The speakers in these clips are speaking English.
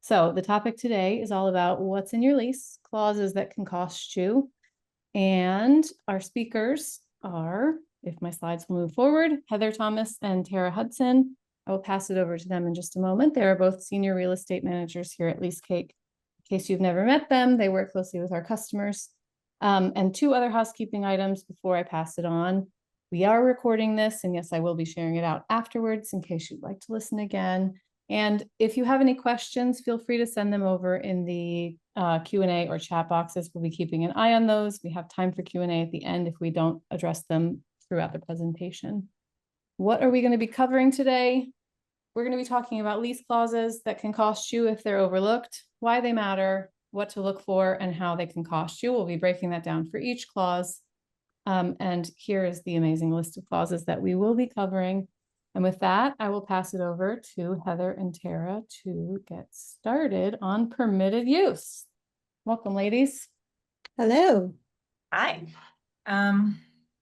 So the topic today is all about what's in your lease, clauses that can cost you. And our speakers are, if my slides will move forward, Heather Thomas and Tara Hudson. I will pass it over to them in just a moment. They are both senior real estate managers here at Leasecake. In case you've never met them, they work closely with our customers. And two other housekeeping items before I pass it on. We are recording this, and yes, I will be sharing it out afterwards in case you'd like to listen again. And if you have any questions, feel free to send them over in the Q&A or chat boxes. We'll be keeping an eye on those. We have time for Q&A at the end if we don't address them throughout the presentation. What are we going to be covering today? We're going to be talking about lease clauses that can cost you if they're overlooked, why they matter, what to look for, and how they can cost you. We'll be breaking that down for each clause. And here is the amazing list of clauses that we will be covering. And with that, I will pass it over to Heather and Tara to get started on permitted use. Welcome, ladies. Hello. Hi.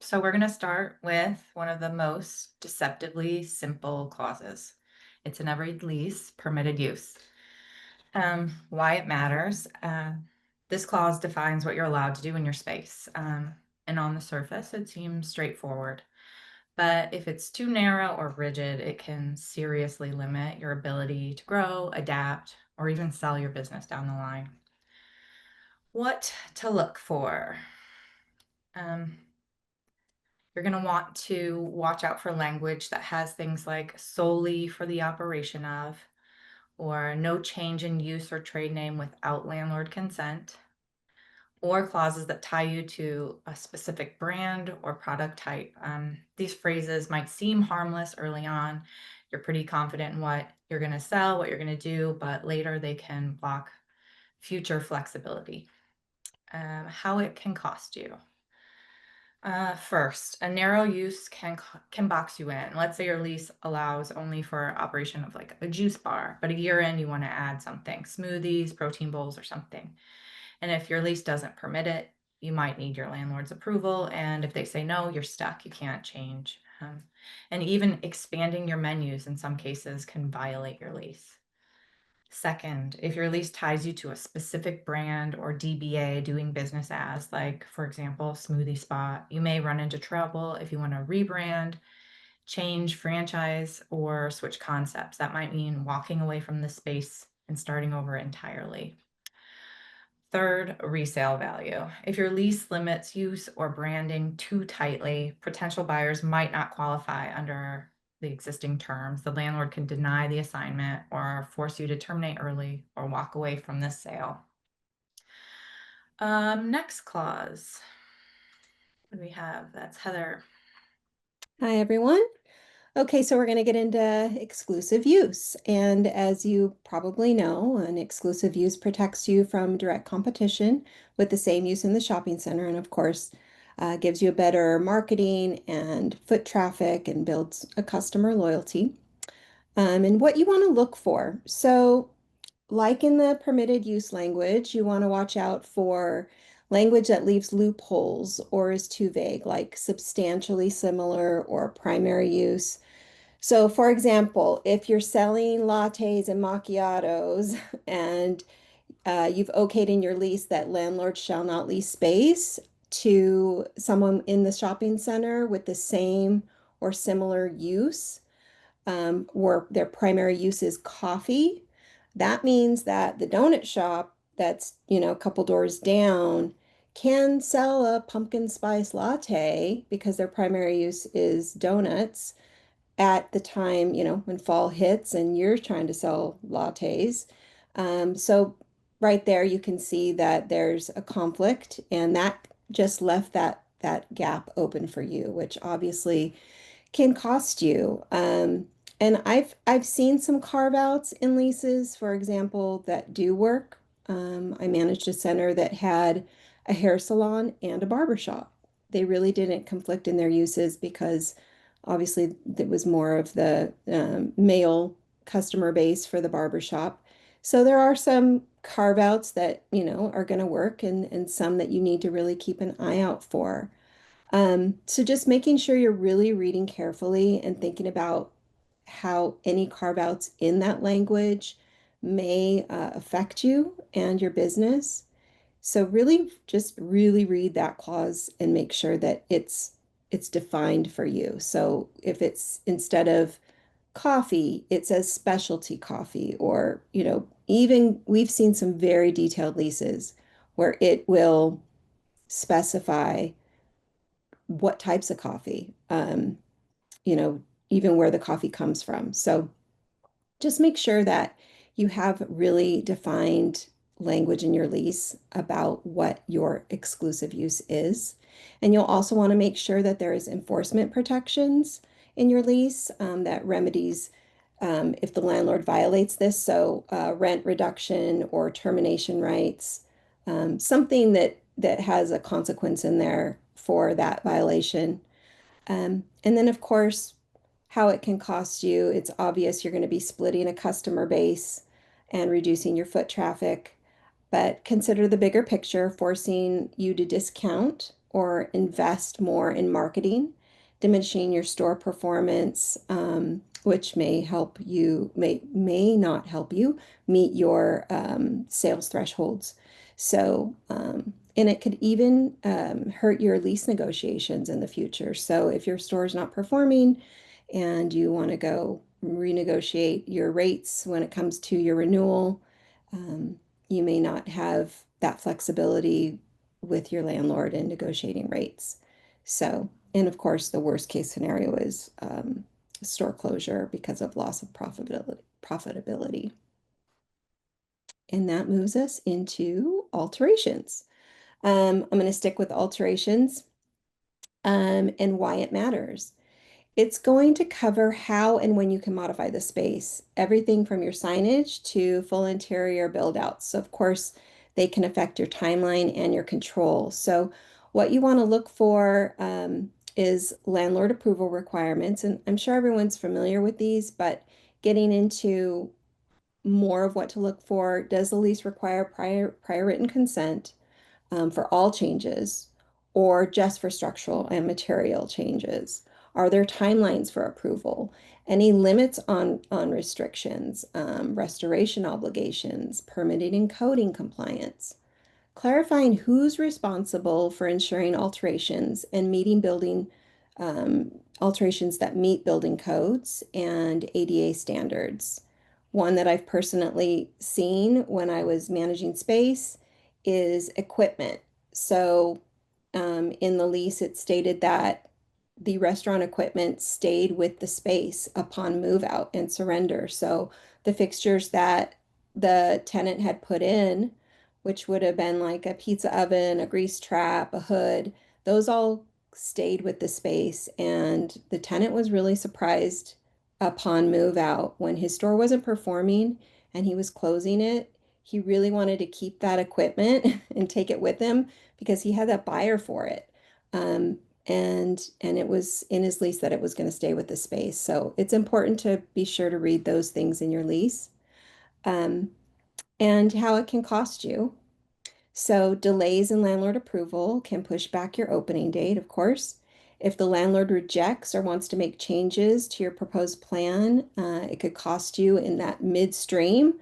So we're going to start with one of the most deceptively simple clauses. It's in every lease, permitted use. Why it matters. This clause defines what you're allowed to do in your space. And on the surface, it seems straightforward. But if it's too narrow or rigid, it can seriously limit your ability to grow, adapt, or even sell your business down the line. What to look for? You're going to want to watch out for language that has things like solely for the operation of, or no change in use or trade name without landlord consent, or clauses that tie you to a specific brand or product type. These phrases might seem harmless early on. You're pretty confident in what you're going to sell, what you're going to do, but later they can block future flexibility. How it can cost you. First, a narrow use can box you in. Let's say your lease allows only for operation of like a juice bar, but a year in you want to add something, smoothies, protein bowls, or something. And if your lease doesn't permit it, you might need your landlord's approval. And if they say no, you're stuck. You can't change. And even expanding your menus in some cases can violate your lease. Second, if your lease ties you to a specific brand or DBA doing business as, like, for example, Smoothie Spot, you may run into trouble if you want to rebrand, change franchise, or switch concepts. That might mean walking away from the space and starting over entirely. Third, resale value. If your lease limits use or branding too tightly, potential buyers might not qualify under the existing terms. The landlord can deny the assignment or force you to terminate early or walk away from the sale. Next clause. What do we have? That's Heather. Hi, everyone. Okay, so we're going to get into exclusive use. And as you probably know, an exclusive use protects you from direct competition with the same use in the shopping center. And of course, gives you a better marketing and foot traffic and builds a customer loyalty. And what you want to look for. So like in the permitted use language, you want to watch out for language that leaves loopholes or is too vague, like substantially similar or primary use. So, for example, if you're selling lattes and macchiatos and you've okayed in your lease that landlord shall not lease space to someone in the shopping center with the same or similar use, where their primary use is coffee, that means that the donut shop that's, a couple doors down can sell a pumpkin spice latte because their primary use is donuts at the time, when fall hits and you're trying to sell lattes. So right there, you can see that there's a conflict, and that just left that gap open for you, which obviously can cost you. And I've seen some carve outs in leases, for example, that do work. I managed a center that had a hair salon and a barber shop. They really didn't conflict in their uses because obviously it was more of the male customer base for the barber shop. So there are some carve outs that, are going to work, and some that you need to really keep an eye out for. So just making sure you're really reading carefully and thinking about how any carve outs in that language may affect you and your business. So really just really read that clause and make sure that it's defined for you. So if it's instead of coffee, it says specialty coffee, or, even we've seen some very detailed leases where it will specify what types of coffee, you know, even where the coffee comes from. So just make sure that you have really defined language in your lease about what your exclusive use is. And you'll also want to make sure that there is enforcement protections in your lease that remedies if the landlord violates this. So rent reduction or termination rights, something that has a consequence in there for that violation. And then, of course, how it can cost you. It's obvious you're going to be splitting a customer base and reducing your foot traffic, but consider the bigger picture, forcing you to discount or invest more in marketing, diminishing your store performance, which may not help you meet your sales thresholds. So, and it could even hurt your lease negotiations in the future. So if your store is not performing and you want to go renegotiate your rates when it comes to your renewal, um, you may not have that flexibility with your landlord in negotiating rates. So, and of course, the worst case scenario is store closure because of loss of profitability. And that moves us into alterations. I'm going to stick with alterations and why it matters. It's going to cover how and when you can modify the space, everything from your signage to full interior build outs. So of course, they can affect your timeline and your control. So what you want to look for is landlord approval requirements. And I'm sure everyone's familiar with these, but getting into more of what to look for, does the lease require prior written consent? For all changes or just for structural and material changes? Are there timelines for approval? Any limits on restrictions, restoration obligations, permitting and coding compliance? Clarifying who's responsible for ensuring alterations and meeting building alterations that meet building codes and ADA standards. One that I've personally seen when I was managing space is equipment. So in the lease, it stated that the restaurant equipment stayed with the space upon move out and surrender. So the fixtures that the tenant had put in, which would have been like a pizza oven, a grease trap, a hood, those all stayed with the space. And the tenant was really surprised upon move out when his store wasn't performing and he was closing it. He really wanted to keep that equipment and take it with him because he had that buyer for it. And it was in his lease that it was going to stay with the space. So it's important to be sure to read those things in your lease. And how it can cost you. So delays in landlord approval can push back your opening date, of course. If the landlord rejects or wants to make changes to your proposed plan, it could cost you in that midstream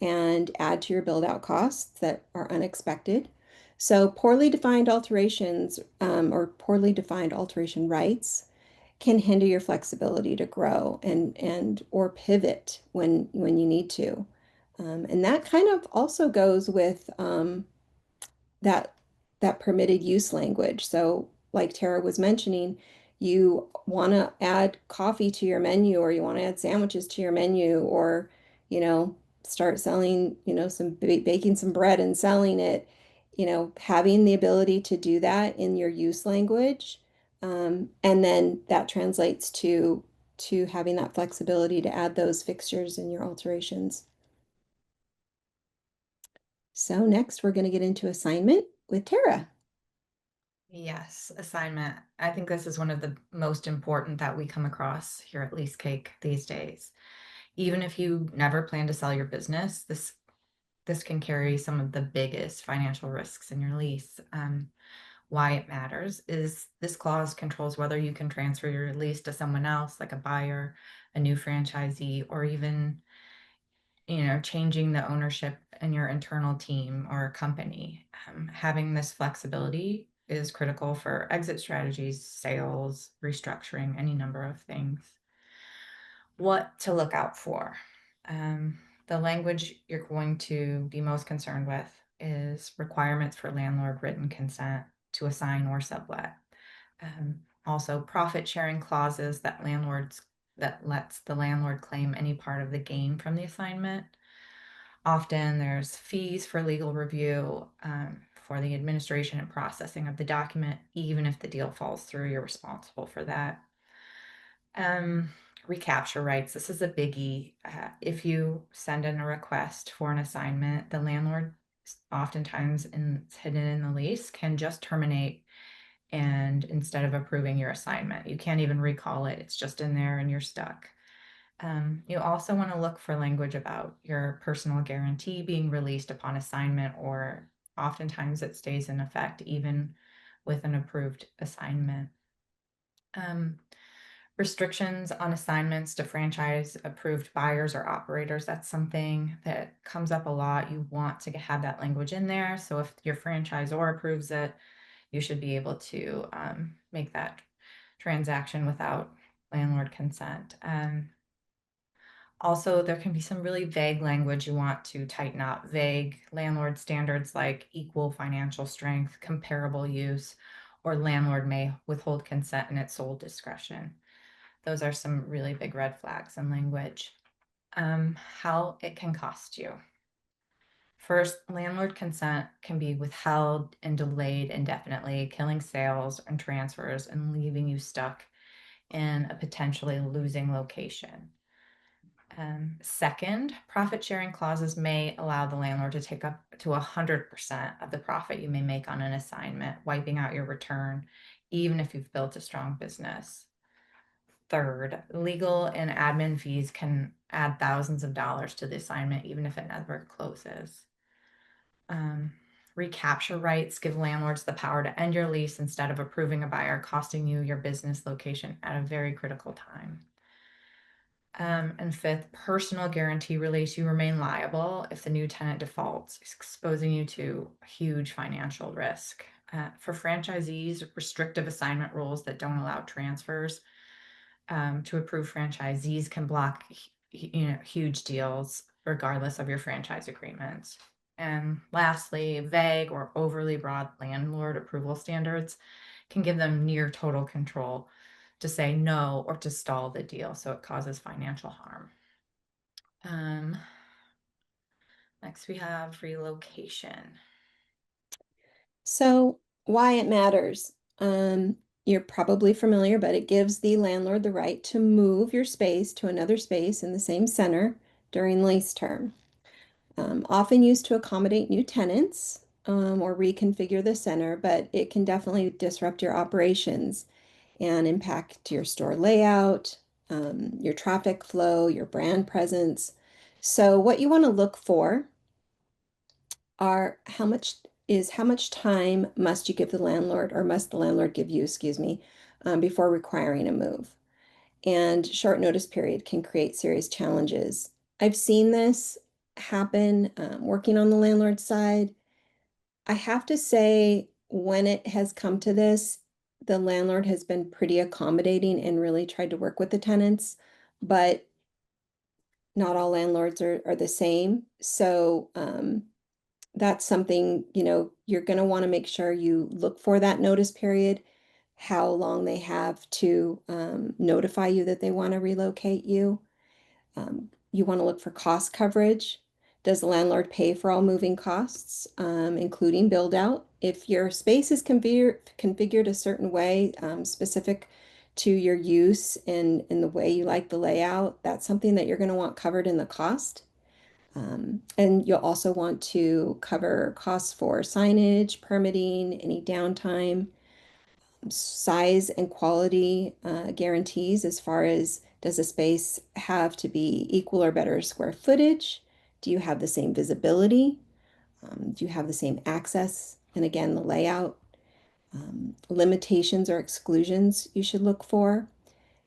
and add to your build out costs that are unexpected. So poorly defined alterations or poorly defined alteration rights can hinder your flexibility to grow and or pivot when you need to. And that kind of also goes with that that permitted use language. So like Tara was mentioning, you want to add coffee to your menu or you want to add sandwiches to your menu or, you know, start selling, some baking some bread and selling it, having the ability to do that in your use language. And then that translates to having that flexibility to add those fixtures in your alterations. So next we're going to get into assignment with Tara. Yes, assignment. I think this is one of the most important that we come across here at Leasecake these days. Even if you never plan to sell your business, this can carry some of the biggest financial risks in your lease. Why it matters is this clause controls whether you can transfer your lease to someone else, like a buyer, a new franchisee, or even changing the ownership in your internal team or company. Having this flexibility is critical for exit strategies, sales, restructuring, any number of things. What to look out for. The language you're going to be most concerned with is requirements for landlord written consent to assign or sublet. Also, profit sharing clauses that lets the landlord claim any part of the gain from the assignment. Often there's fees for legal review, for the administration and processing of the document. Even if the deal falls through, you're responsible for that. Recapture rights. This is a biggie. If you send in a request for an assignment, the landlord, oftentimes it's hidden in the lease, can just terminate, and instead of approving your assignment, you can't even recall it. It's just in there and you're stuck. You also want to look for language about your personal guarantee being released upon assignment, or oftentimes it stays in effect even with an approved assignment. Restrictions on assignments to franchise approved buyers or operators. That's something that comes up a lot. You want to have that language in there. So if your franchisor approves it, you should be able to make that transaction without landlord consent. Also, there can be some really vague language you want to tighten up. Vague landlord standards like equal financial strength, comparable use, or landlord may withhold consent in its sole discretion. Those are some really big red flags in language. How it can cost you. First, landlord consent can be withheld and delayed indefinitely, killing sales and transfers and leaving you stuck in a potentially losing location. Second, profit sharing clauses may allow the landlord to take up to 100% of the profit you may make on an assignment, wiping out your return, even if you've built a strong business. Third, legal and admin fees can add thousands of dollars to the assignment, even if it never closes. Recapture rights give landlords the power to end your lease instead of approving a buyer, costing you your business location at a very critical time. And fifth, personal guarantee release. You remain liable if the new tenant defaults, exposing you to huge financial risk. For franchisees, restrictive assignment rules that don't allow transfers to approve franchisees can block huge deals regardless of your franchise agreements. And lastly, vague or overly broad landlord approval standards can give them near total control to say no or to stall the deal, so it causes financial harm. Next we have relocation. So why it matters. You're probably familiar, but it gives the landlord the right to move your space to another space in the same center during lease term. Often used to accommodate new tenants or reconfigure the center, but it can definitely disrupt your operations and impact your store layout, your traffic flow, your brand presence. So what you want to look for are how much time must you give the landlord, or must the landlord give you, excuse me, before requiring a move. And short notice period can create serious challenges. I've seen this happen working on the landlord side. I have to say, when it has come to this, the landlord has been pretty accommodating and really tried to work with the tenants, but not all landlords are the same. So that's something, you're going to want to make sure you look for that notice period, how long they have to notify you that they want to relocate you. You want to look for cost coverage. Does the landlord pay for all moving costs, including build out? If your space is configured a certain way, specific to your use and in the way you like the layout, that's something that you're going to want covered in the cost. And you'll also want to cover costs for signage, permitting, any downtime, size and quality guarantees as far as, does the space have to be equal or better square footage? Do you have the same visibility? Do you have the same access? And again, the layout, limitations or exclusions you should look for.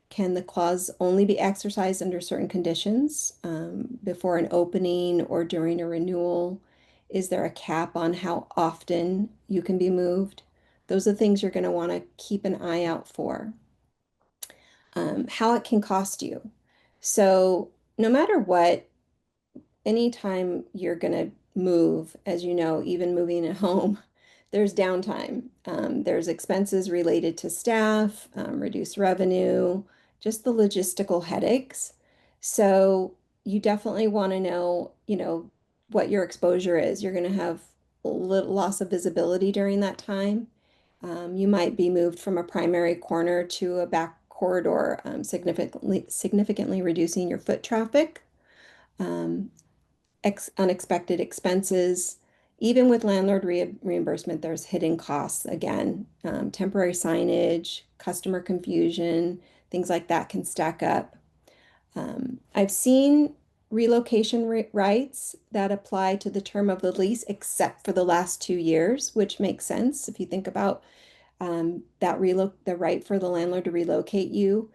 Can the clause only be exercised under certain conditions, before an opening or during a renewal? Is there a cap on how often you can be moved? Those are things you're going to want to keep an eye out for. How it can cost you. So no matter what, anytime you're going to move, as you know, even moving a home, there's downtime. There's expenses related to staff, reduced revenue, just the logistical headaches. So you definitely want to know, what your exposure is. You're going to have a little loss of visibility during that time. You might be moved from a primary corner to a back corridor, significantly reducing your foot traffic. Um, Unexpected expenses. Even with landlord reimbursement, there's hidden costs again. Temporary signage, customer confusion, things like that can stack up. I've seen relocation rights that apply to the term of the lease, except for the last 2 years, which makes sense if you think about the right for the landlord to relocate you.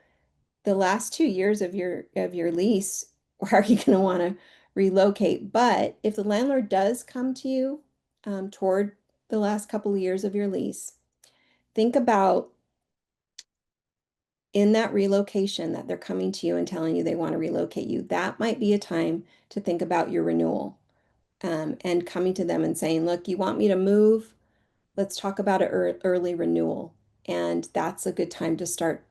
The last 2 years of your lease, where are you going to want to relocate? But if the landlord does come to you toward the last couple of years of your lease, think about in that relocation that they're coming to you and telling you they want to relocate you. That might be a time to think about your renewal, and coming to them and saying, look, you want me to move? Let's talk about an early renewal. And that's a good time to start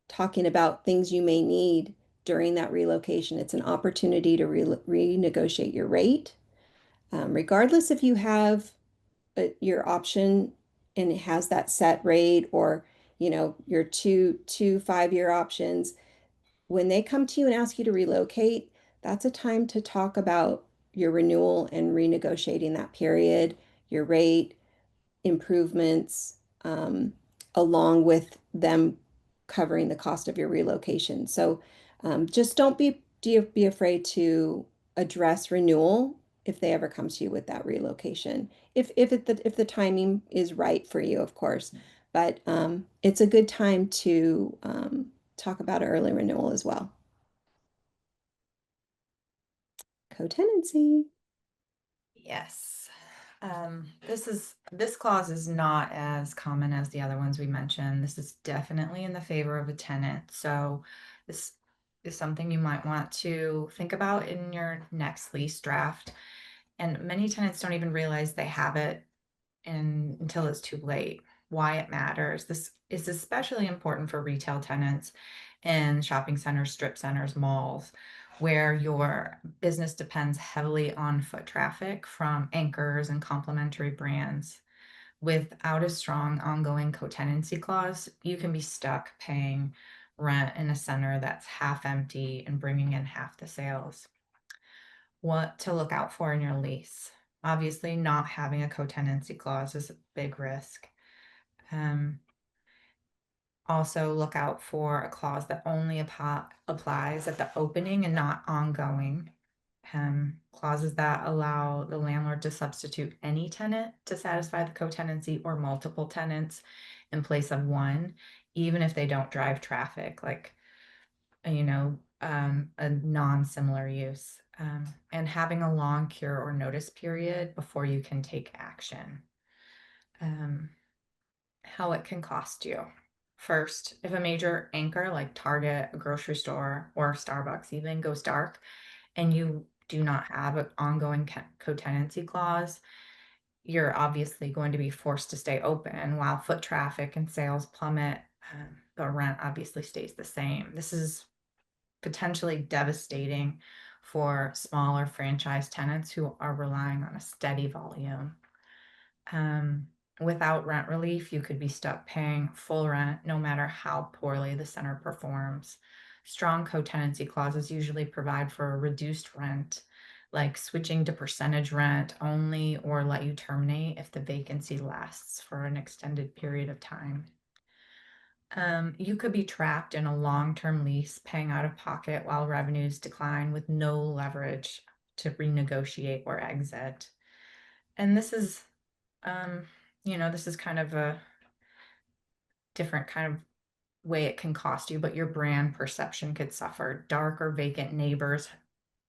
talking about things you may need during that relocation. It's an opportunity to renegotiate your rate. Regardless if you have your option and it has that set rate, or your two 5-year options. When they come to you and ask you to relocate, that's a time to talk about your renewal and renegotiating that period, your rate, improvements, along with them covering the cost of your relocation. So just don't be afraid to address renewal if they ever come to you with that relocation. If the timing is right for you, of course. But it's a good time to talk about an early renewal as well. Co-tenancy. Yes. This clause is not as common as the other ones we mentioned. This is definitely in the favor of a tenant. So this is something you might want to think about in your next lease draft. And many tenants don't even realize they have it until it's too late. Why it matters. This is especially important for retail tenants in shopping centers, strip centers, malls, where your business depends heavily on foot traffic from anchors and complementary brands. Without a strong ongoing co-tenancy clause, you can be stuck paying rent in a center that's half empty and bringing in half the sales. What to look out for in your lease. Obviously, not having a co-tenancy clause is a big risk. Also look out for a clause that only applies at the opening and not ongoing. Clauses that allow the landlord to substitute any tenant to satisfy the co-tenancy or multiple tenants in place of one, even if they don't drive traffic, like, a non-similar use. And having a long cure or notice period before you can take action. How it can cost you. First, if a major anchor like Target, a grocery store, or Starbucks even goes dark and you do not have an ongoing co-tenancy clause, you're obviously going to be forced to stay open while foot traffic and sales plummet. The rent obviously stays the same. This is potentially devastating for smaller franchise tenants who are relying on a steady volume. Without rent relief, you could be stuck paying full rent no matter how poorly the center performs. Strong co-tenancy clauses usually provide for a reduced rent, like switching to percentage rent only, or let you terminate if the vacancy lasts for an extended period of time. You could be trapped in a long-term lease, paying out of pocket while revenues decline with no leverage to renegotiate or exit. And this is this is kind of a different kind of way it can cost you, but your brand perception could suffer. Dark or vacant neighbors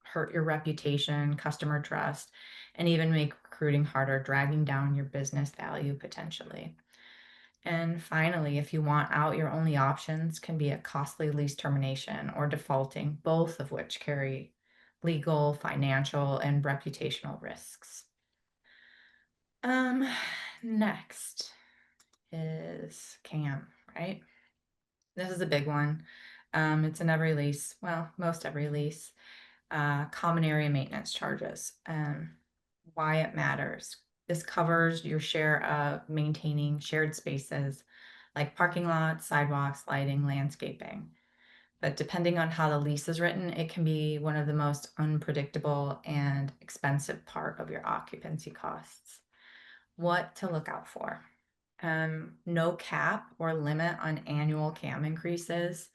hurt your reputation, customer trust, and even make recruiting harder, dragging down your business value potentially. And finally, if you want out, your only options can be a costly lease termination or defaulting, both of which carry legal, financial, and reputational risks. Next is CAM, right? This is a big one. It's in every lease, well, most every lease. Common area maintenance charges. Why it matters. This covers your share of maintaining shared spaces like parking lots, sidewalks, lighting, landscaping. But depending on how the lease is written, it can be one of the most unpredictable and expensive part of your occupancy costs. What to look out for. No cap or limit on annual CAM increases.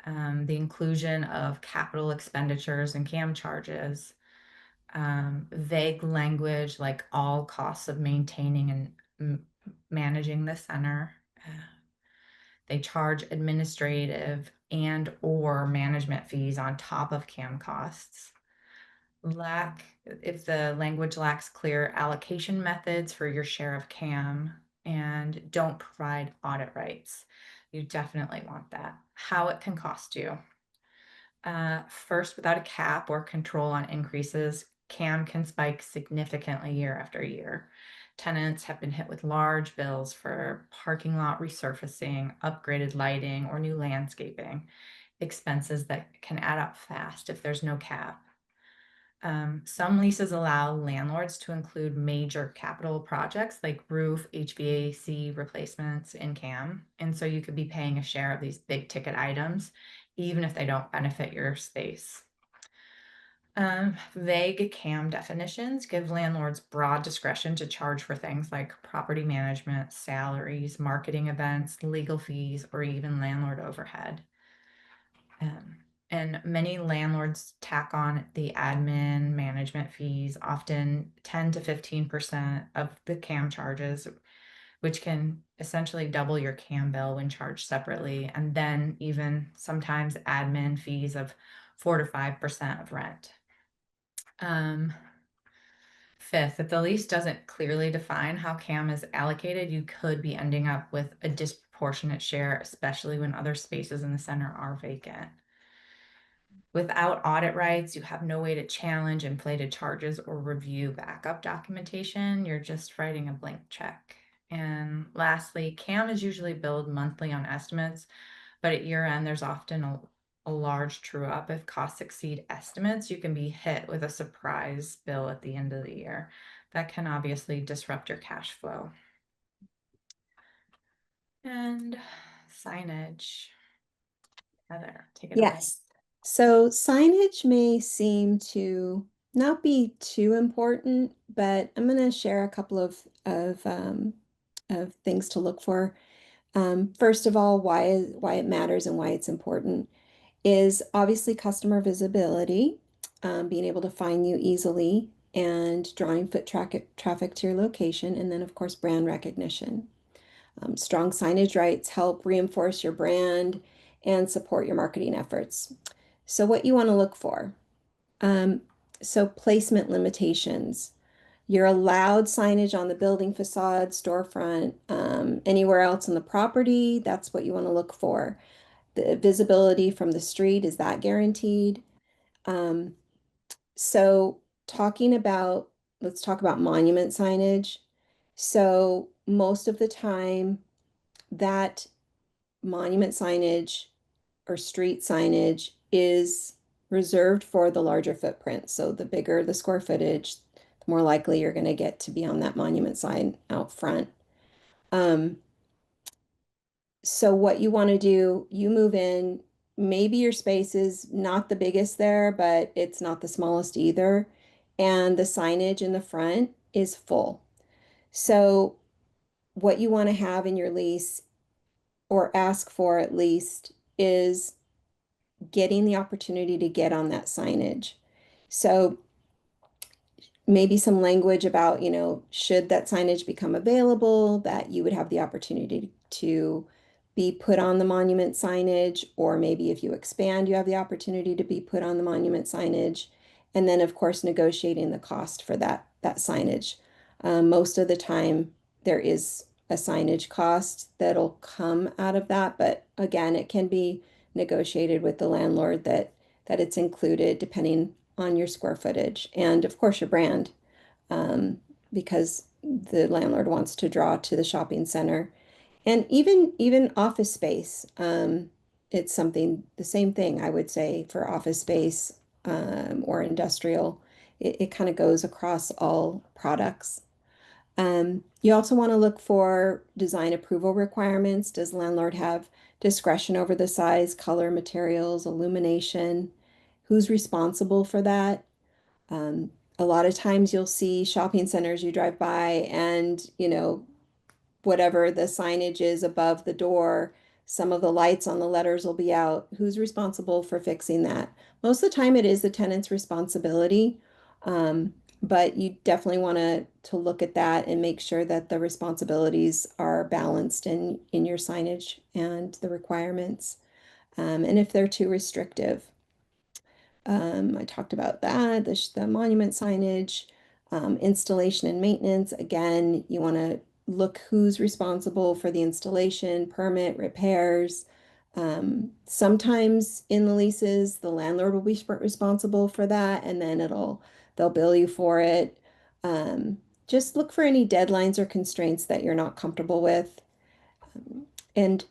The inclusion of capital expenditures and CAM charges. Vague language like all costs of maintaining and managing the center. They charge administrative and or management fees on top of CAM costs. If the language lacks clear allocation methods for your share of CAM and don't provide audit rights, you definitely want that. How it can cost you. First, without a cap or control on increases, CAM can spike significantly year after year. Tenants have been hit with large bills for parking lot resurfacing, upgraded lighting, or new landscaping, expenses that can add up fast if there's no cap. Some leases allow landlords to include major capital projects like roof, HVAC replacements in CAM. And so you could be paying a share of these big ticket items, even if they don't benefit your space. Vague CAM definitions give landlords broad discretion to charge for things like property management, salaries, marketing events, legal fees, or even landlord overhead. And many landlords tack on the admin management fees, often 10 to 15% of the CAM charges, which can essentially double your CAM bill when charged separately. And then even sometimes admin fees of 4 to 5% of rent. Fifth, if the lease doesn't clearly define how CAM is allocated, you could be ending up with a disproportionate share, especially when other spaces in the center are vacant. Without audit rights, you have no way to challenge inflated charges or review backup documentation. You're just writing a blank check. And lastly, CAM is usually billed monthly on estimates, but at year end, there's often a large true up. If costs exceed estimates, you can be hit with a surprise bill at the end of the year. That can obviously disrupt your cash flow. And signage. Heather, take it away. Yes. So signage may seem to not be too important, but I'm going to share a couple of things to look for. First of all, why it matters and why it's important is obviously customer visibility, being able to find you easily and drawing foot traffic to your location, and then of course brand recognition. Strong signage rights help reinforce your brand and support your marketing efforts. So what you want to look for. So placement limitations. You're allowed signage on the building facade, storefront, anywhere else on the property. That's what you want to look for. The visibility from the street, is that guaranteed? So let's talk about monument signage. So most of the time, that monument signage or street signage is reserved for the larger footprint. So the bigger the square footage, the more likely you're going to get to be on that monument sign out front. So what you want to do, you move in, maybe your space is not the biggest there, but it's not the smallest either. And the signage in the front is full. So what you want to have in your lease, or ask for at least, is getting the opportunity to get on that signage. So maybe some language about, should that signage become available, that you would have the opportunity to be put on the monument signage, or maybe if you expand, you have the opportunity to be put on the monument signage. And then, of course, negotiating the cost for that signage. Most of the time, there is a signage cost that'll come out of that, but again, it can be negotiated with the landlord that it's included depending on your square footage and, of course, your brand, um, because the landlord wants to draw to the shopping center. And even office space, it's something, the same thing I would say for office space, or industrial. It kind of goes across all products. You also want to look for design approval requirements. Does landlord have discretion over the size, color, materials, illumination? Who's responsible for that? Um, a lot of times you'll see shopping centers you drive by and, whatever the signage is above the door, some of the lights on the letters will be out. Who's responsible for fixing that? Most of the time it is the tenant's responsibility. But you definitely want to look at that and make sure that the responsibilities are balanced in your signage and the requirements. And if they're too restrictive. I talked about that, the monument signage, installation and maintenance. Again, you want to look who's responsible for the installation, permit, repairs. Sometimes in the leases, the landlord will be responsible for that, and then they'll bill you for it. Just look for any deadlines or constraints that you're not comfortable with. And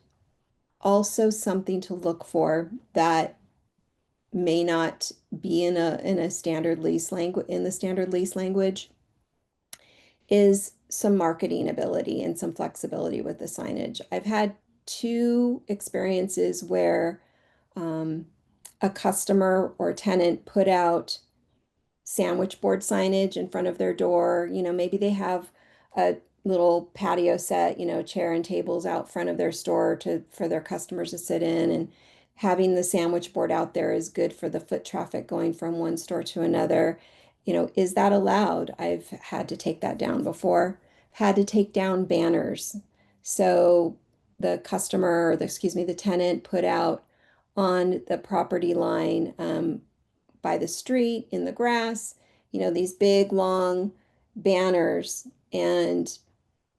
also something to look for that may not be in a standard lease language, in the standard lease language, is some marketing ability and some flexibility with the signage. I've had two experiences where a customer or tenant put out sandwich board signage in front of their door. Maybe they have a little patio set, chair and tables out front of their store for their customers to sit in, and having the sandwich board out there is good for the foot traffic going from one store to another. Is that allowed? I've had to take that down before, had to take down banners. So the customer, or the tenant put out on the property line, by the street in the grass, these big long banners, and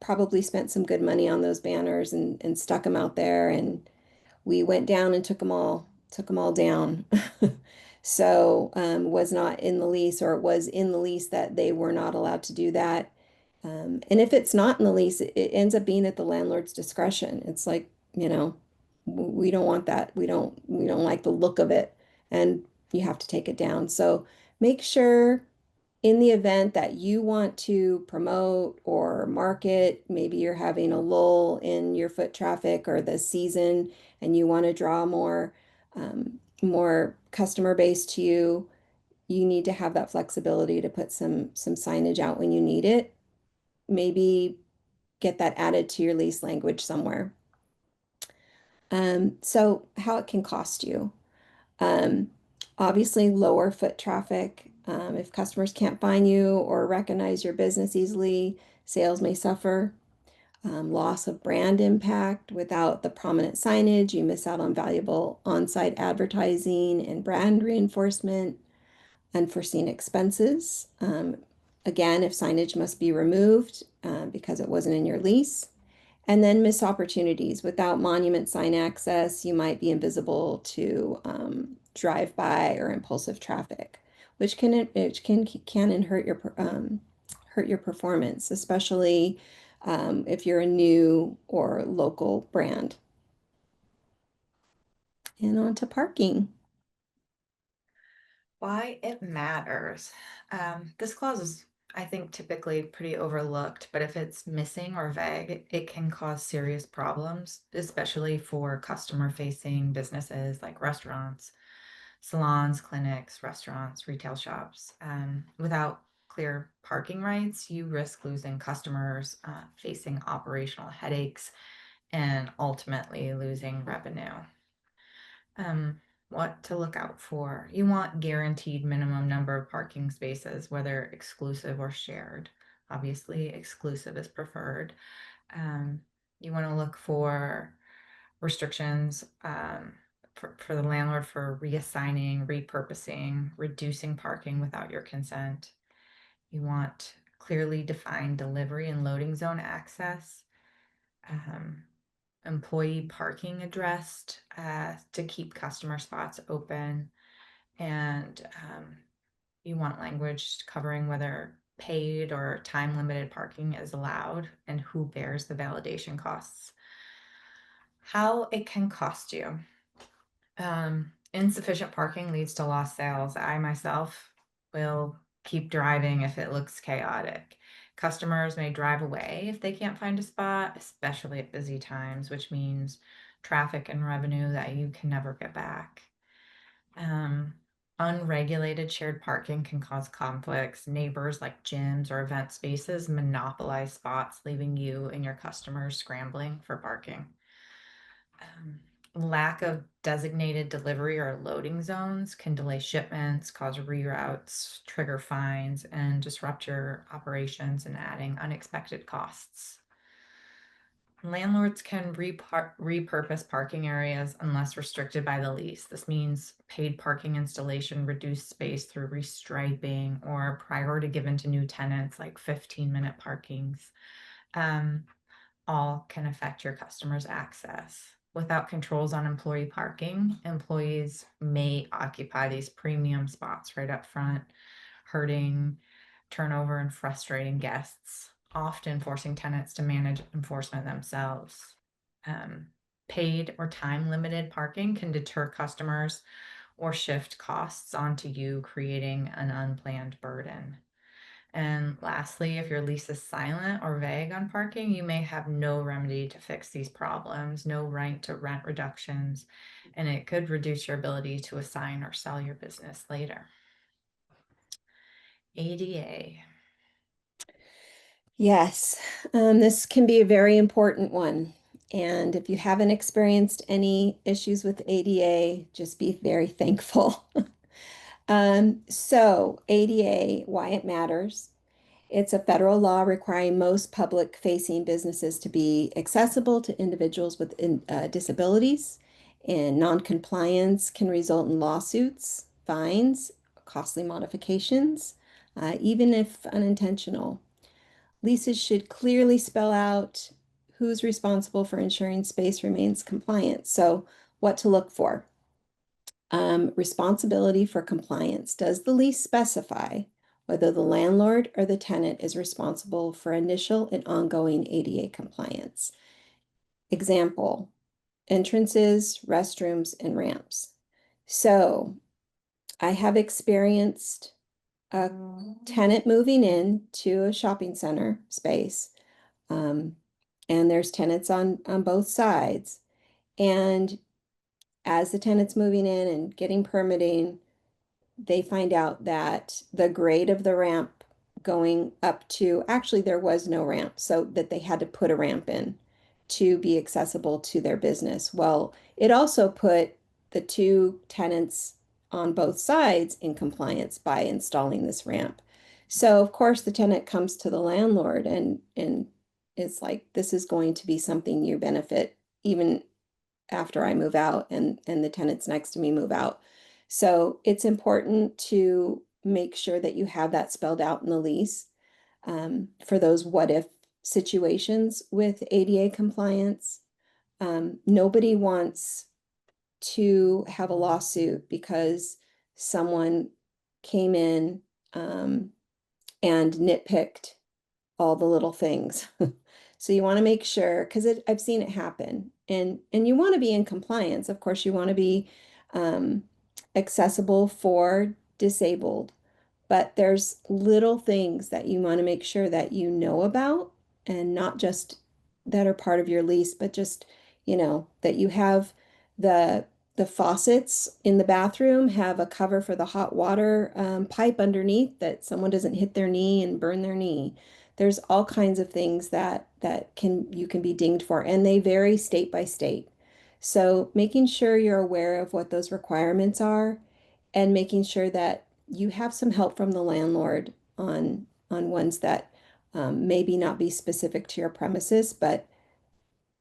probably spent some good money on those banners and stuck them out there. And we went down and took them all down. So was not in the lease, or it was in the lease that they were not allowed to do that. And if it's not in the lease, it ends up being at the landlord's discretion. It's like, we don't want that. We don't like the look of it, and you have to take it down. So make sure, in the event that you want to promote or market, maybe you're having a lull in your foot traffic or the season, and you want to draw more customer base to you, you need to have that flexibility to put some signage out when you need it. Maybe get that added to your lease language somewhere. So how it can cost you. Um, Obviously, lower foot traffic. If customers can't find you or recognize your business easily, sales may suffer. Loss of brand impact. Without the prominent signage, you miss out on valuable on-site advertising and brand reinforcement. Unforeseen expenses. Again, if signage must be removed because it wasn't in your lease. And then missed opportunities. Without monument sign access, you might be invisible to drive-by or impulsive traffic, which can hurt your performance, especially if you're a new or local brand. And on to parking. Why it matters. This clause is, I think, typically pretty overlooked, but if it's missing or vague, it can cause serious problems, especially for customer-facing businesses like restaurants, salons, clinics, restaurants, retail shops. Without clear parking rights, you risk losing customers, facing operational headaches, and ultimately losing revenue. What to look out for. You want guaranteed minimum number of parking spaces, whether exclusive or shared. Obviously, exclusive is preferred. You want to look for restrictions for the landlord for reassigning, repurposing, reducing parking without your consent. You want clearly defined delivery and loading zone access, employee parking addressed to keep customer spots open, and you want language covering whether paid or time limited parking is allowed and who bears the validation costs. How it can cost you. Insufficient parking leads to lost sales. I myself will keep driving if it looks chaotic. Customers may drive away if they can't find a spot, especially at busy times, which means traffic and revenue that you can never get back. Unregulated shared parking can cause conflicts. Neighbors like gyms or event spaces monopolize spots, leaving you and your customers scrambling for parking. Lack of designated delivery or loading zones can delay shipments, cause reroutes, trigger fines, and disrupt your operations and adding unexpected costs. Landlords can repurpose parking areas unless restricted by the lease. This means paid parking installation, reduced space through restriping, or priority given to new tenants like 15-minute parkings. All can affect your customers' access. Without controls on employee parking, employees may occupy these premium spots right up front, hurting turnover and frustrating guests, often forcing tenants to manage enforcement themselves. Paid or time limited parking can deter customers or shift costs onto you, creating an unplanned burden. And lastly, if your lease is silent or vague on parking, you may have no remedy to fix these problems, no right to rent reductions, and it could reduce your ability to assign or sell your business later. ADA. Yes, this can be a very important one. And if you haven't experienced any issues with ADA, just be very thankful. So ADA, why it matters. It's a federal law requiring most public-facing businesses to be accessible to individuals with disabilities, and non-compliance can result in lawsuits, fines, costly modifications, even if unintentional. Leases should clearly spell out who's responsible for ensuring space remains compliant. So, what to look for? Responsibility for compliance. Does the lease specify whether the landlord or the tenant is responsible for initial and ongoing ADA compliance? Example, entrances, restrooms, and ramps. So I have experienced a tenant moving in to a shopping center space, and there's tenants on both sides. And as the tenant's moving in and getting permitting, they find out that the grade of the ramp going up to, actually there was no ramp, so that they had to put a ramp in to be accessible to their business. Well, it also put the two tenants on both sides in compliance by installing this ramp. So of course the tenant comes to the landlord and it's like, this is going to be something you benefit even after I move out and the tenants next to me move out. So it's important to make sure that you have that spelled out in the lease for those what if situations with ADA compliance. Nobody wants to have a lawsuit because someone came in and nitpicked all the little things. So you want to make sure, because I've seen it happen, and you want to be in compliance. Of course, you want to be accessible for disabled, but there's little things that you want to make sure that you know about, and not just that are part of your lease, but just, that you have the faucets in the bathroom have a cover for the hot water pipe underneath, that someone doesn't hit their knee and burn their knee. There's all kinds of things that you can be dinged for, and they vary state by state. So making sure you're aware of what those requirements are, and making sure that you have some help from the landlord on ones that maybe not be specific to your premises, but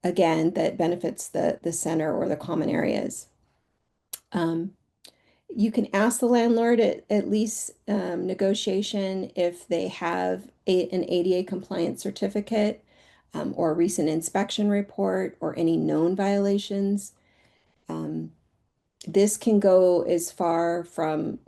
again, that benefits the center or the common areas. You can ask the landlord at lease negotiation if they have an ADA compliance certificate or a recent inspection report or any known violations. This can go as far from,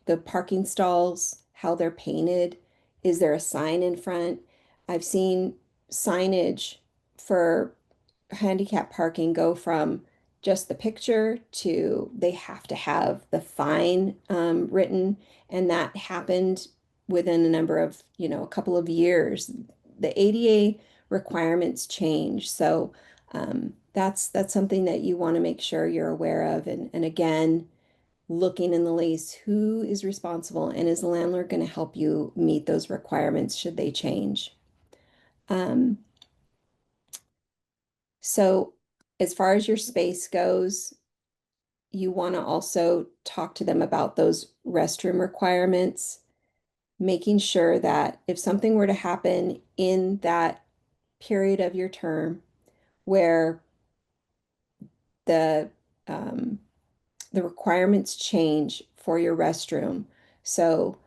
the parking stalls, how they're painted. Is there a sign in front? I've seen signage for handicap parking go from just the picture to they have to have the fine written, and that happened within a number of, a couple of years. The ADA requirements change, so that's something that you want to make sure you're aware of, and again, looking in the lease, who is responsible, and is the landlord going to help you meet those requirements should they change? So as far as your space goes, you want to also talk to them about those restroom requirements, making sure that if something were to happen in that period of your term where the um, the requirements change for your restroom. So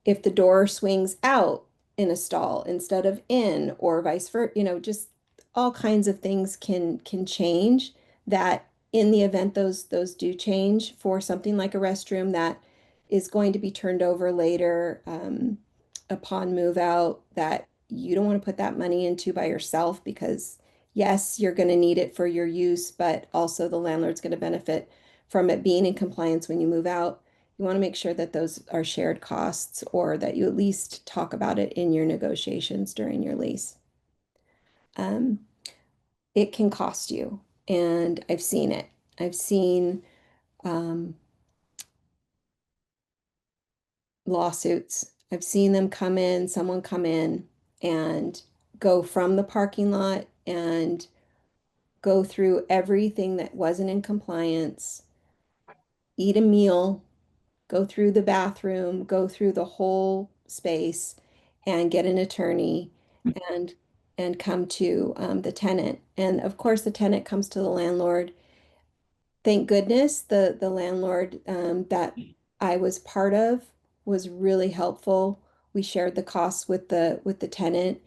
if the door swings out in a stall instead of in, or vice versa, just all kinds of things can change, that in the event those do change for something like a restroom that is going to be turned over later upon move out, that you don't want to put that money into by yourself, because yes, you're going to need it for your use, but also the landlord's going to benefit from it being in compliance when you move out. You want to make sure that those are shared costs, or that you at least talk about it in your negotiations during your lease. Um, it can cost you, and I've seen it. I've seen lawsuits. I've seen them someone come in and go from the parking lot and go through everything that wasn't in compliance, eat a meal, go through the bathroom, go through the whole space, and get an attorney and come to the tenant. And of course, the tenant comes to the landlord. Thank goodness the landlord that I was part of was really helpful. We shared the costs with the tenant,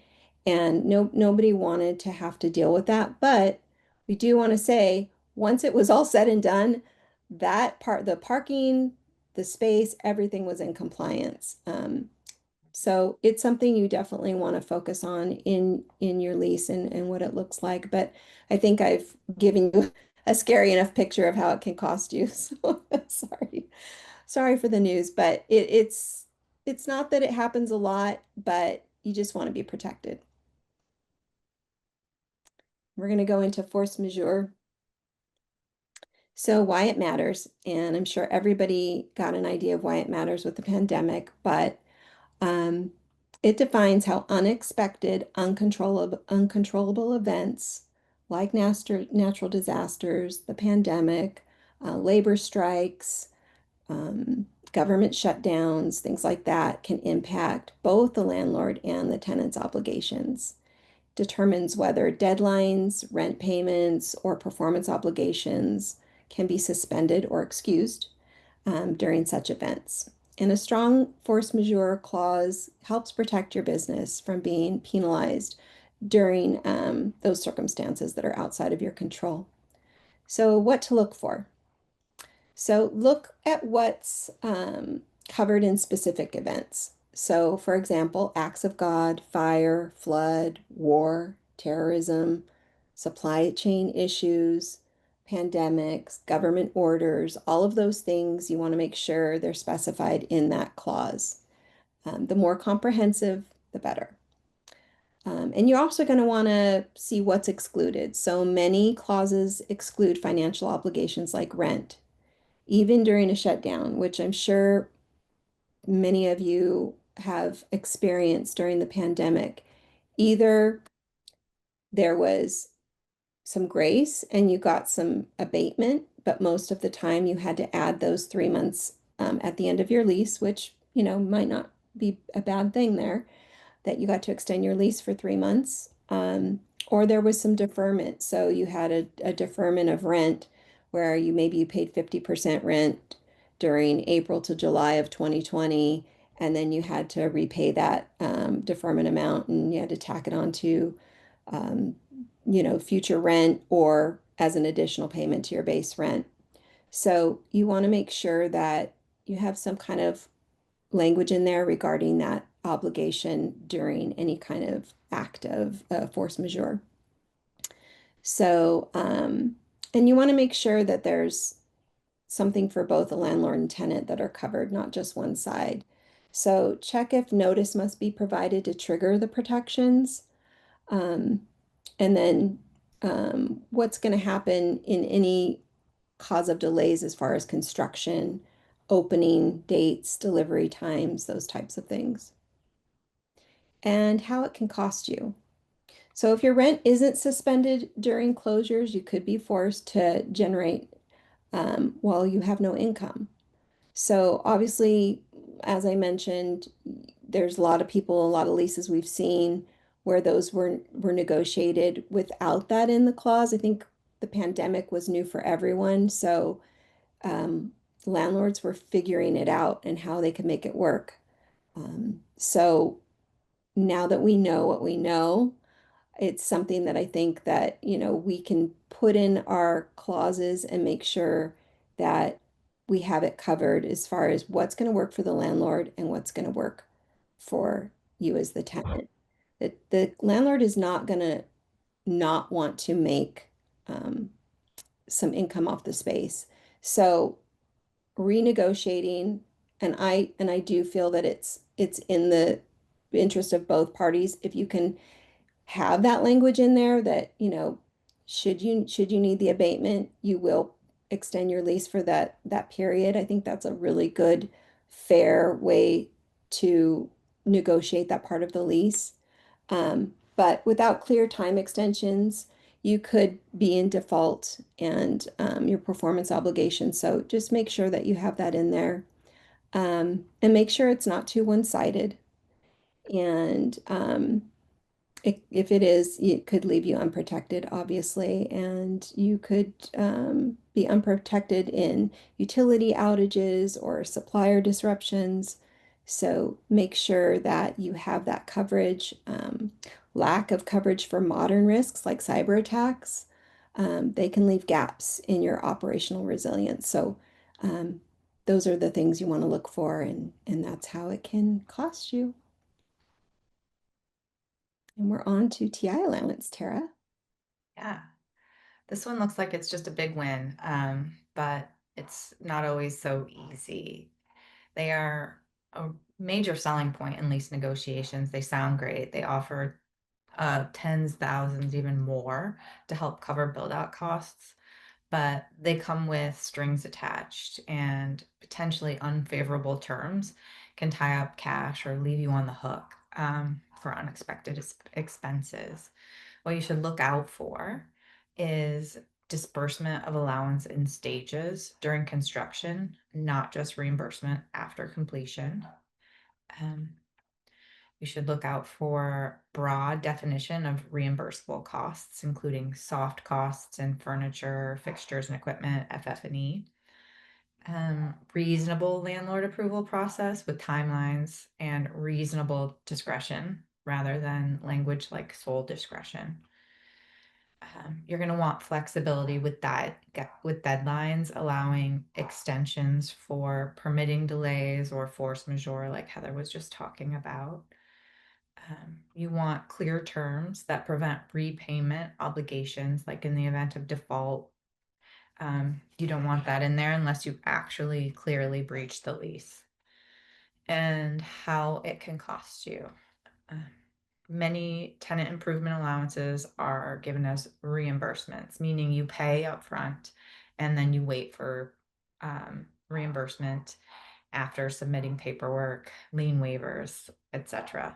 and nobody wanted to have to deal with that. But we do want to say, once it was all said and done, that part, the parking, the space, everything was in compliance. So it's something you definitely want to focus on in your lease, and what it looks like. But I think I've given you a scary enough picture of how it can cost you. So sorry. Sorry for the news, but it's not that it happens a lot, but you just want to be protected. We're going to go into force majeure. So why it matters, and I'm sure everybody got an idea of why it matters with the pandemic, but it defines how unexpected, uncontrollable events like natural disasters, the pandemic, labor strikes, government shutdowns, things like that can impact both the landlord and the tenant's obligations. Determines whether deadlines, rent payments, or performance obligations can be suspended or excused during such events. And a strong force majeure clause helps protect your business from being penalized during those circumstances that are outside of your control. So, what to look for? So, look at what's covered in specific events. So, for example, acts of God, fire, flood, war, terrorism, supply chain issues, pandemics, government orders, all of those things, you want to make sure they're specified in that clause. The more comprehensive, the better. And you're also going to want to see what's excluded. So many clauses exclude financial obligations like rent, even during a shutdown, which I'm sure many of you have experienced during the pandemic. Either there was some grace and you got some abatement, but most of the time you had to add those 3 months at the end of your lease, which, might not be a bad thing there, that you got to extend your lease for 3 months. Or there was some deferment. So you had a deferment of rent where you paid 50% rent during April to July of 2020, and then you had to repay that deferment amount, and you had to tack it on to future rent or as an additional payment to your base rent. So you want to make sure that you have some kind of language in there regarding that obligation during any kind of act of force majeure. So, and you want to make sure that there's something for both the landlord and tenant that are covered, not just one side. So check if notice must be provided to trigger the protections. Um, and then what's going to happen in any cause of delays as far as construction, opening dates, delivery times, those types of things. And how it can cost you. So if your rent isn't suspended during closures, you could be forced to generate while you have no income. So obviously, as I mentioned, there's a lot of people, a lot of leases we've seen where those were negotiated without that in the clause. I think the pandemic was new for everyone, so landlords were figuring it out and how they could make it work. So now that we know what we know, it's something that I think that, we can put in our clauses and make sure that we have it covered as far as what's going to work for the landlord and what's going to work for you as the tenant. That the landlord is not going to not want to make some income off the space. So renegotiating, and I do feel that it's in the interest of both parties if you can have that language in there that, should you need the abatement, you will extend your lease for that period. I think that's a really good, fair way to negotiate that part of the lease. But without clear time extensions, you could be in default and your performance obligations. So just make sure that you have that in there. And make sure it's not too one-sided. And if it is, it could leave you unprotected, obviously, and you could be unprotected in utility outages or supplier disruptions. So make sure that you have that coverage. Lack of coverage for modern risks like cyber attacks, they can leave gaps in your operational resilience. So those are the things you want to look for, and that's how it can cost you. And we're on to TI allowance, Tara. Yeah. This one looks like it's just a big win, but it's not always so easy. They are a major selling point in lease negotiations. They sound great. They offer tens, thousands, even more to help cover build-out costs, but they come with strings attached, and potentially unfavorable terms can tie up cash or leave you on the hook for unexpected expenses. What you should look out for is disbursement of allowance in stages during construction, not just reimbursement after completion. You should look out for broad definition of reimbursable costs, including soft costs and furniture, fixtures and equipment, FF&E. Reasonable landlord approval process with timelines and reasonable discretion rather than language like sole discretion. You're going to want flexibility with deadlines, allowing extensions for permitting delays or force majeure, like Heather was just talking about. You want clear terms that prevent repayment obligations, like in the event of default. You don't want that in there unless you actually clearly breach the lease. And how it can cost you. Many tenant improvement allowances are given as reimbursements, meaning you pay upfront and then you wait for reimbursement after submitting paperwork, lien waivers, etc.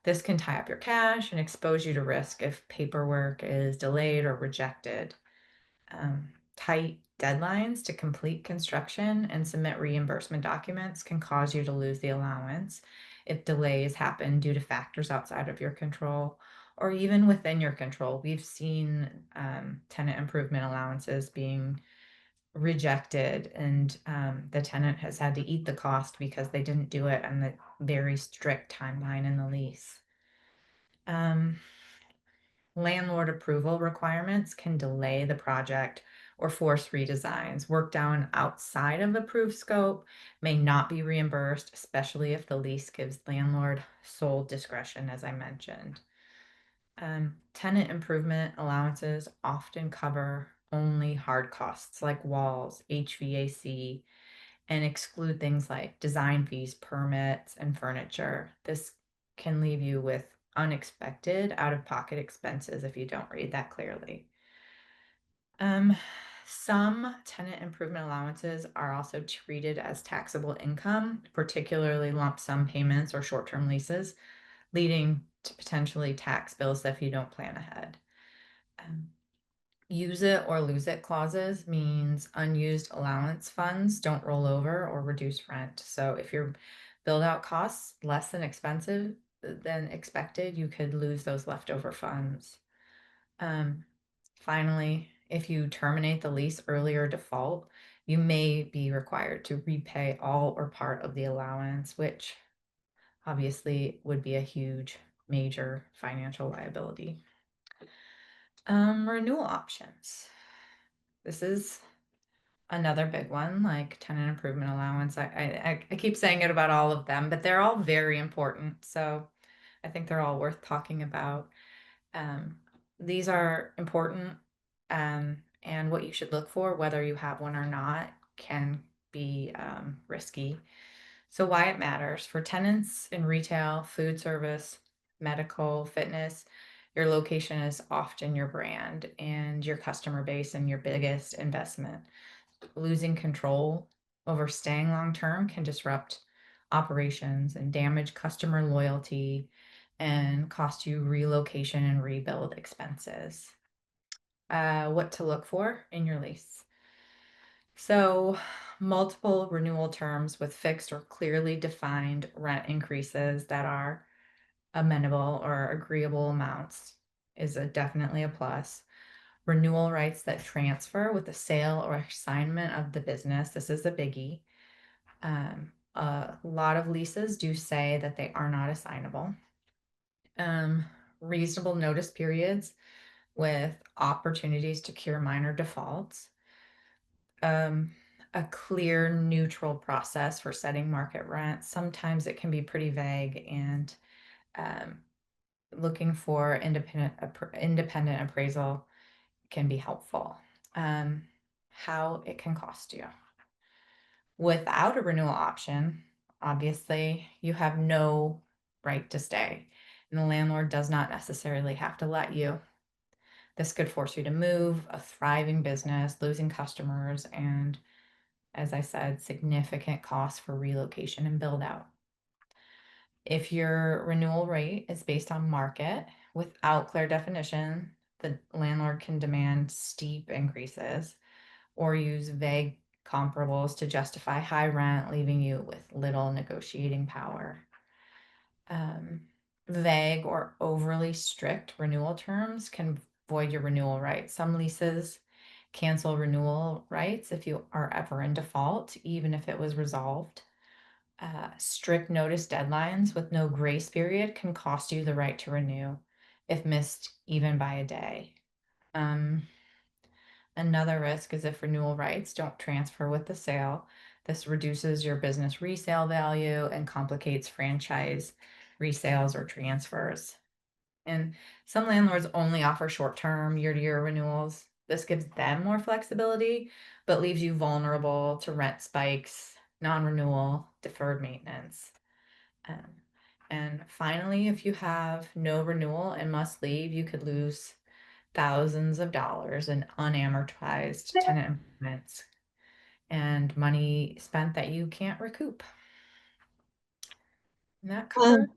This can tie up your cash and expose you to risk if paperwork is delayed or rejected. Tight deadlines to complete construction and submit reimbursement documents can cause you to lose the allowance if delays happen due to factors outside of your control, or even within your control. We've seen tenant improvement allowances being rejected, and the tenant has had to eat the cost because they didn't do it on the very strict timeline in the lease. Landlord approval requirements can delay the project or force redesigns. Work done outside of approved scope may not be reimbursed, especially if the lease gives landlord sole discretion, as I mentioned. Tenant improvement allowances often cover only hard costs like walls, HVAC, and exclude things like design fees, permits, and furniture. This can leave you with unexpected out-of-pocket expenses if you don't read that clearly. Some tenant improvement allowances are also treated as taxable income, particularly lump sum payments or short-term leases, leading to potentially tax bills if you don't plan ahead. Use it or lose it clauses means unused allowance funds don't roll over or reduce rent. So if your build out costs less than expected, you could lose those leftover funds. Finally, if you terminate the lease early or default, you may be required to repay all or part of the allowance, which obviously would be a huge, major financial liability. Renewal options. This is another big one, like tenant improvement allowance. I keep saying it about all of them, but they're all very important. So I think they're all worth talking about. These are important, and what you should look for, whether you have one or not, can be risky. So why it matters for tenants in retail, food service, medical, fitness, your location is often your brand and your customer base and your biggest investment. Losing control over staying long term can disrupt operations and damage customer loyalty and cost you relocation and rebuild expenses. What to look for in your lease. So, multiple renewal terms with fixed or clearly defined rent increases that are amenable or agreeable amounts is definitely a plus. Renewal rights that transfer with the sale or assignment of the business. This is a biggie. A lot of leases do say that they are not assignable. Reasonable notice periods with opportunities to cure minor defaults. A clear, neutral process for setting market rent. Sometimes it can be pretty vague, and looking for independent appraisal can be helpful. How it can cost you. Without a renewal option, obviously, you have no right to stay, and the landlord does not necessarily have to let you. This could force you to move, a thriving business, losing customers, and, as I said, significant costs for relocation and build out. If your renewal rate is based on market without clear definition, the landlord can demand steep increases or use vague comparables to justify high rent, leaving you with little negotiating power. Vague or overly strict renewal terms can void your renewal rights. Some leases cancel renewal rights if you are ever in default, even if it was resolved. Strict notice deadlines with no grace period can cost you the right to renew if missed even by a day. Another risk is if renewal rights don't transfer with the sale. This reduces your business resale value and complicates franchise resales or transfers. And some landlords only offer short-term, year-to-year renewals. This gives them more flexibility, but leaves you vulnerable to rent spikes, non-renewal, deferred maintenance. And finally, if you have no renewal and must leave, you could lose thousands of dollars in unamortized tenant improvements and money spent that you can't recoup. And that covers.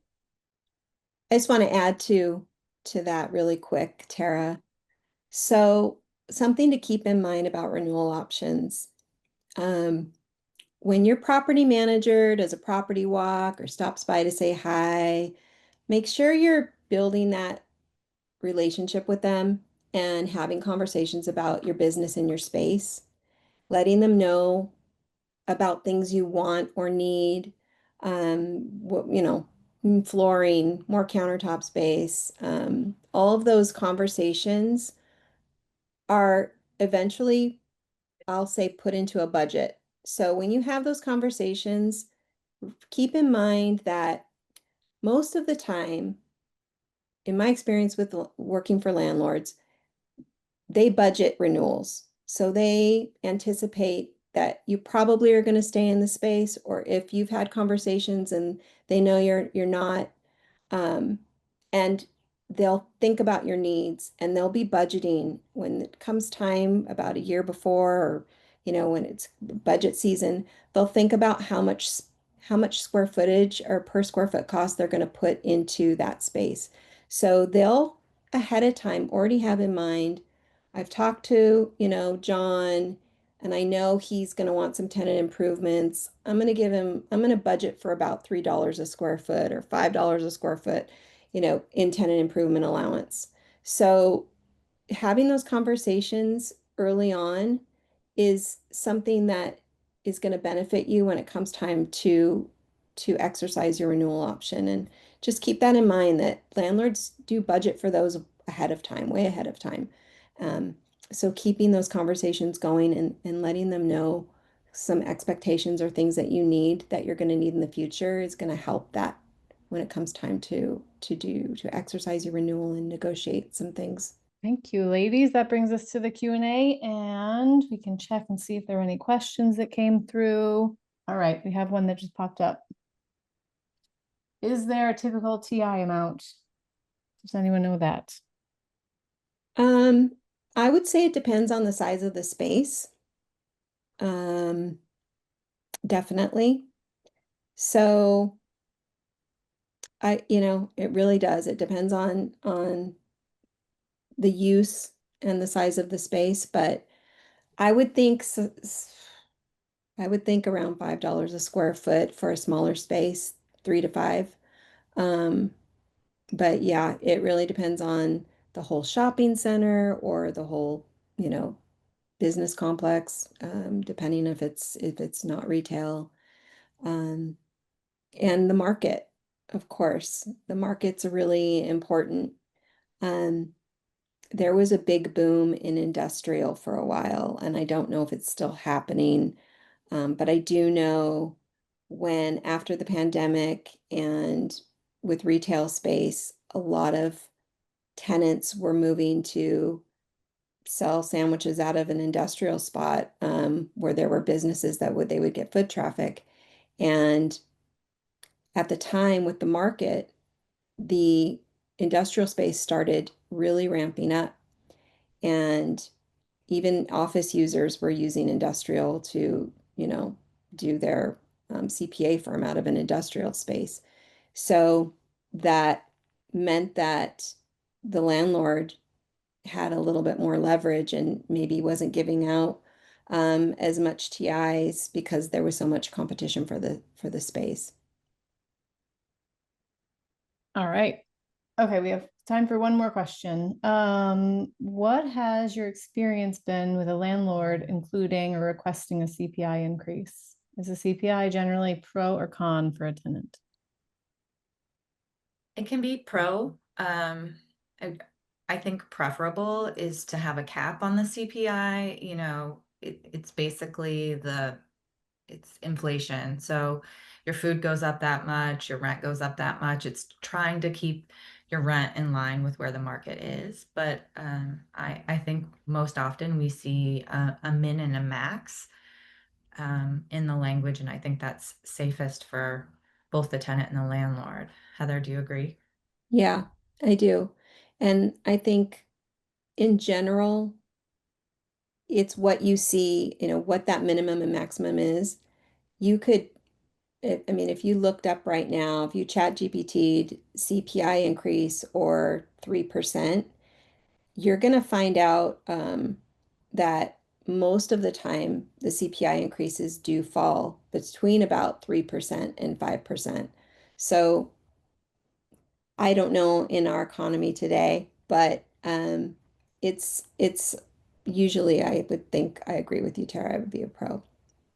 I just want to add to that really quick, Tara. So something to keep in mind about renewal options. When your property manager does a property walk or stops by to say hi, make sure you're building that relationship with them and having conversations about your business and your space, letting them know about things you want or need, what, flooring, more countertop space. All of those conversations are eventually, I'll say, put into a budget. So when you have those conversations, keep in mind that most of the time, in my experience with working for landlords, they budget renewals. So they anticipate that you probably are going to stay in the space, or if you've had conversations and they know you're not, um, and they'll think about your needs and they'll be budgeting when it comes time about a year before, or when it's budget season, they'll think about how much square footage or per square foot cost they're going to put into that space. So they'll ahead of time already have in mind, I've talked to, John, and I know he's going to want some tenant improvements. I'm going to budget for about $3 a square foot or $5 a square foot, in tenant improvement allowance. So having those conversations early on is something that is going to benefit you when it comes time to exercise your renewal option. And just keep that in mind that landlords do budget for those ahead of time, way ahead of time. Um, so keeping those conversations going and letting them know some expectations or things that you need that you're going to need in the future is going to help that when it comes time to exercise your renewal and negotiate some things. Thank you, ladies. That brings us to the Q&A, and we can check and see if there are any questions that came through. All right, we have one that just popped up. Is there a typical TI amount? Does anyone know that? Um, I would say it depends on the size of the space. Um, Definitely. So it really does. It depends on the use and the size of the space, but I would think I would think around $5 a square foot for a smaller space, 3 to 5. Um, but yeah, it really depends on the whole shopping center or the whole, you know, business complex, depending if it's not retail, um, and the market, of course. The market's really important. Um, there was a big boom in industrial for a while, and I don't know if it's still happening, but I do know when after the pandemic and with retail space, a lot of tenants were moving to sell sandwiches out of an industrial spot, where there were businesses that they would get foot traffic. And at the time with the market, the industrial space started really ramping up. And even office users were using industrial to, do their CPA firm out of an industrial space. So that meant that the landlord had a little bit more leverage and maybe wasn't giving out as much TIs because there was so much competition for the space. All right. Okay, we have time for one more question. What has your experience been with a landlord including or requesting a CPI increase? Is a CPI generally pro or con for a tenant? It can be pro. I, I think preferable is to have a cap on the CPI. It's basically it's inflation. So your food goes up that much, your rent goes up that much. It's trying to keep your rent in line with where the market is. But I think most often we see a min and a max in the language, and I think that's safest for both the tenant and the landlord. Heather, do you agree? Yeah, I do. And I think in general, it's what you see, what that minimum and maximum is. You could, I mean, if you looked up right now, if you chat GPT'd CPI increase or 3%, you're going to find out that most of the time the CPI increases do fall between about 3% and 5%. So I don't know in our economy today but it's usually I would think I agree with you, Tara, I would be a pro.